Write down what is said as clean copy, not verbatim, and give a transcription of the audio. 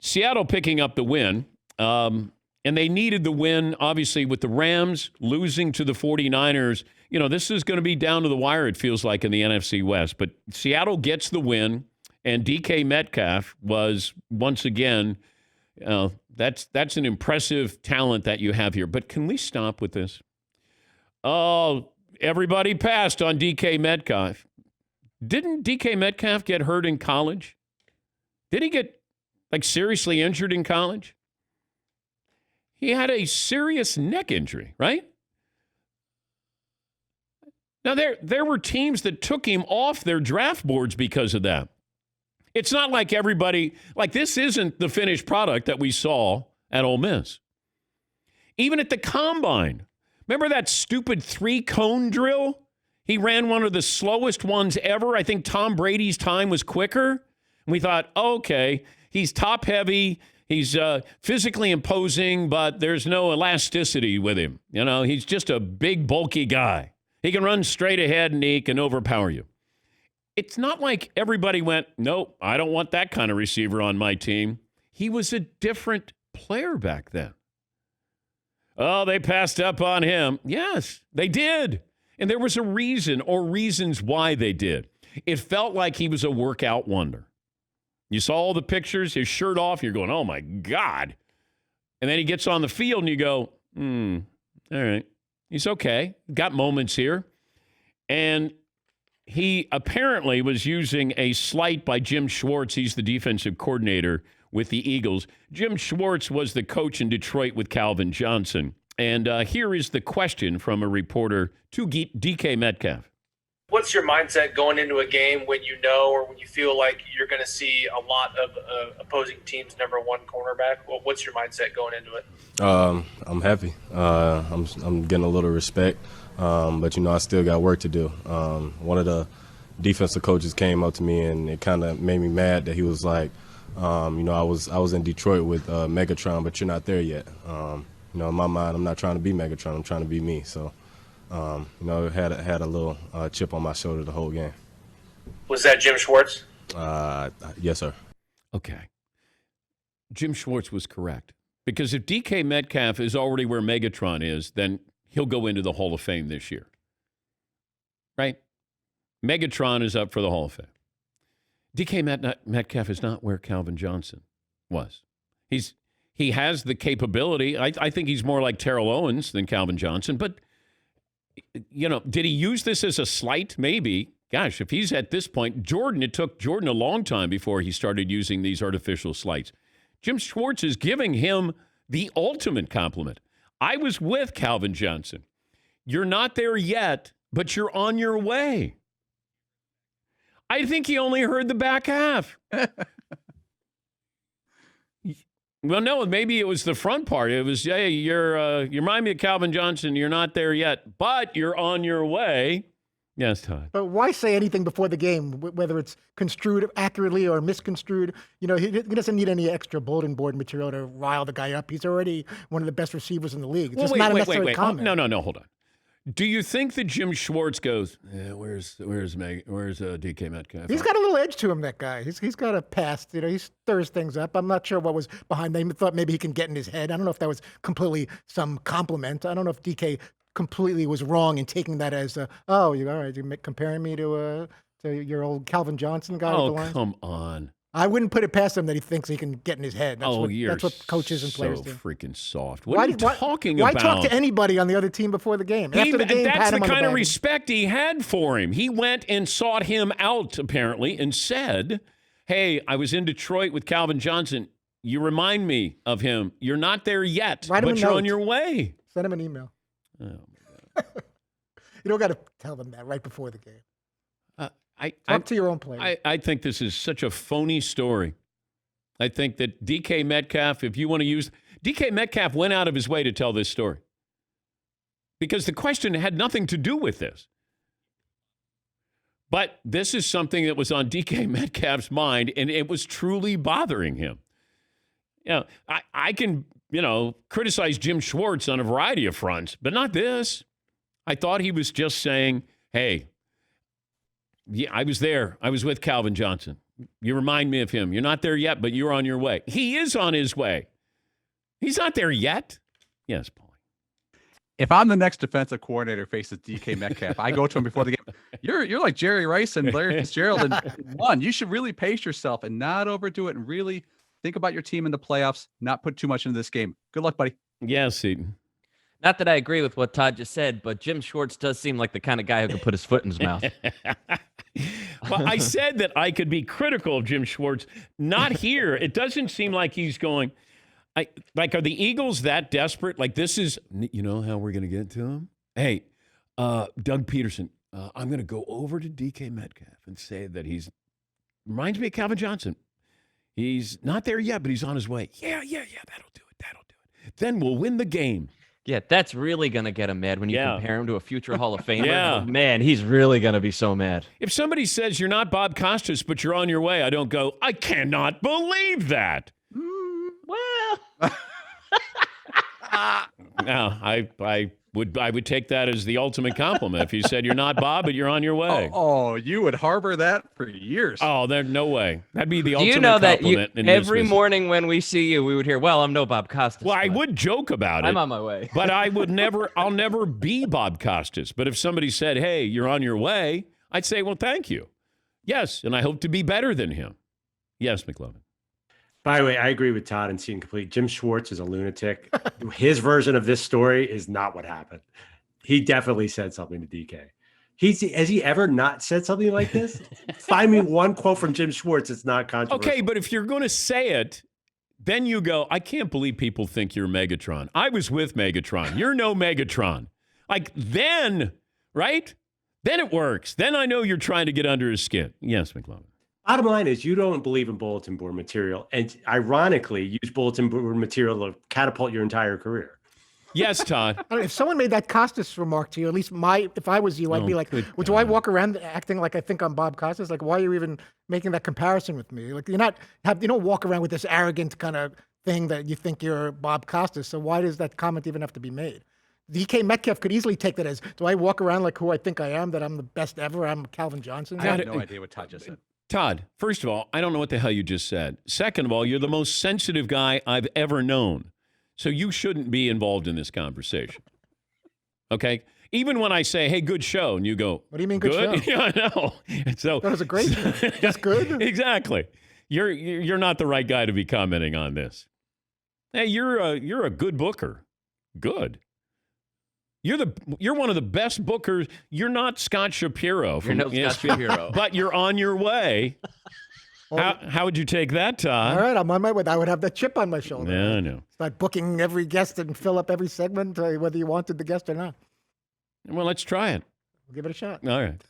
Seattle picking up the win, and they needed the win, obviously, with the Rams losing to the 49ers. You know, this is going to be down to the wire, it feels like, in the NFC West. But Seattle gets the win, and DK Metcalf was, once again, that's an impressive talent that you have here. But can we stop with this? Oh, everybody passed on DK Metcalf. Didn't DK Metcalf get hurt in college? Did he get, seriously injured in college? He had a serious neck injury, right? Now, there were teams that took him off their draft boards because of that. It's not like everybody, this isn't the finished product that we saw at Ole Miss. Even at the Combine, remember that stupid 3-cone drill? He ran one of the slowest ones ever. I think Tom Brady's time was quicker. And we thought, okay, he's top heavy. He's physically imposing, but there's no elasticity with him. You know, he's just a big, bulky guy. He can run straight ahead and he can overpower you. It's not like everybody went, nope, I don't want that kind of receiver on my team. He was a different player back then. Oh, they passed up on him. Yes, they did. And there was a reason or reasons why they did. It felt like he was a workout wonder. You saw all the pictures, his shirt off, you're going, oh, my God. And then he gets on the field and you go, all right, he's okay. Got moments here. And he apparently was using a slight by Jim Schwartz. He's the defensive coordinator with the Eagles. Jim Schwartz was the coach in Detroit with Calvin Johnson. And here is the question from a reporter to DK Metcalf. What's your mindset going into a game when you know or when you feel like you're going to see a lot of opposing teams' number one cornerback? Well, what's your mindset going into it? I'm happy. I'm getting a little respect, but, I still got work to do. One of the defensive coaches came up to me, and it kind of made me mad that he was like, I was in Detroit with Megatron, but you're not there yet. In my mind, I'm not trying to be Megatron. I'm trying to be me. So, had a little chip on my shoulder the whole game. Was that Jim Schwartz? Yes, sir. Okay. Jim Schwartz was correct. Because if DK Metcalf is already where Megatron is, then he'll go into the Hall of Fame this year. Right? Megatron is up for the Hall of Fame. DK Metcalf is not where Calvin Johnson was. He has the capability. I think he's more like Terrell Owens than Calvin Johnson. But, did he use this as a slight? Maybe. Gosh, if he's at this point, it took Jordan a long time before he started using these artificial slights. Jim Schwartz is giving him the ultimate compliment. I was with Calvin Johnson. You're not there yet, but you're on your way. I think he only heard the back half. Well, no, maybe it was the front part. It was, hey, you remind me of Calvin Johnson. You're not there yet, but you're on your way. Yes, Todd. But why say anything before the game, whether it's construed accurately or misconstrued? He doesn't need any extra bulletin board material to rile the guy up. He's already one of the best receivers in the league. It's not a necessary comment. No, hold on. Do you think that Jim Schwartz goes, where's DK Metcalf? He's got a little edge to him, that guy. He's got a past. He stirs things up. I'm not sure what was behind that. He thought maybe he can get in his head. I don't know if that was completely some compliment. I don't know if DK completely was wrong in taking that as, you're all right. You're comparing me to your old Calvin Johnson guy. Oh, come on. I wouldn't put it past him that he thinks he can get in his head. That's what coaches and players do. So freaking soft. What are you talking about? Why talk to anybody on the other team before the game? After the game, that's the kind of respect he had for him. He went and sought him out, apparently, and said, hey, I was in Detroit with Calvin Johnson. You remind me of him. You're not there yet, but you're on your way. Send him an email. Oh, my God. You don't got to tell them that right before the game. Talk to your own players. I think this is such a phony story. I think that DK Metcalf, if you want to use... DK Metcalf went out of his way to tell this story. Because the question had nothing to do with this. But this is something that was on DK Metcalf's mind, and it was truly bothering him. I can, criticize Jim Schwartz on a variety of fronts, but not this. I thought he was just saying, hey... Yeah, I was there. I was with Calvin Johnson. You remind me of him. You're not there yet, but you're on your way. He is on his way. He's not there yet. Yes, Paul. If I'm the next defensive coordinator faces DK Metcalf, I go to him before the game. You're like Jerry Rice and Larry Fitzgerald in one. You should really pace yourself and not overdo it and really think about your team in the playoffs, not put too much into this game. Good luck, buddy. Yes, Eaton. Not that I agree with what Todd just said, but Jim Schwartz does seem like the kind of guy who could put his foot in his mouth. Well, I said that I could be critical of Jim Schwartz. Not here. It doesn't seem like he's going. Are the Eagles that desperate? Like, this is, you know how we're going to get to him? Hey, Doug Peterson, I'm going to go over to DK Metcalf and say that reminds me of Calvin Johnson. He's not there yet, but he's on his way. Yeah, that'll do it. Then we'll win the game. Yeah, that's really going to get him mad when you compare him to a future Hall of Famer. Yeah. Man, he's really going to be so mad. If somebody says you're not Bob Costas, but you're on your way, I don't go, I cannot believe that. Well, No, I would take that as the ultimate compliment. If you said you're not Bob, but you're on your way. Oh, you would harbor that for years. Oh, there's no way. That'd be the do ultimate you know that compliment. every morning when we see you, we would hear, well, I'm no Bob Costas. Well, I would joke about it. I'm on my way. But I'll never be Bob Costas. But if somebody said, hey, you're on your way, I'd say, well, thank you. Yes, and I hope to be better than him. Yes, McLovin. By the way, I agree with Todd and seeing complete. Jim Schwartz is a lunatic. His version of this story is not what happened. He definitely said something to DK. Has he ever not said something like this? Find me one quote from Jim Schwartz that's not controversial. Okay, but if you're going to say it, then you go, I can't believe people think you're Megatron. I was with Megatron. You're no Megatron. Like, then, right? Then it works. Then I know you're trying to get under his skin. Yes, McLovin. Bottom line is you don't believe in bulletin board material, and ironically, use bulletin board material to catapult your entire career. Yes, Todd. If someone made that Costas remark to you, at least if I was you, I'd be like, well, do I walk around acting like I think I'm Bob Costas? Like, why are you even making that comparison with me? Like, you don't walk around with this arrogant kind of thing that you think you're Bob Costas. So why does that comment even have to be made? DK Metcalf could easily take that as, do I walk around like who I think I am, that I'm the best ever, I'm Calvin Johnson? I have no idea what Todd just said. Todd, first of all, I don't know what the hell you just said. Second of all, you're the most sensitive guy I've ever known. So you shouldn't be involved in this conversation. Okay? Even when I say, hey, good show, and you go, what do you mean good show? Yeah, I know. And so that was a great show. Just good? Exactly. You're not the right guy to be commenting on this. Hey, you're a good booker. Good. You're one of the best bookers. You're not Scott Shapiro. You're no Scott Shapiro. But you're on your way. Well, how would you take that, Todd? All right, I'm on my way. I would have that chip on my shoulder. Yeah, I know. Start booking every guest and fill up every segment, whether you wanted the guest or not. Well, let's try it. We'll give it a shot. All right.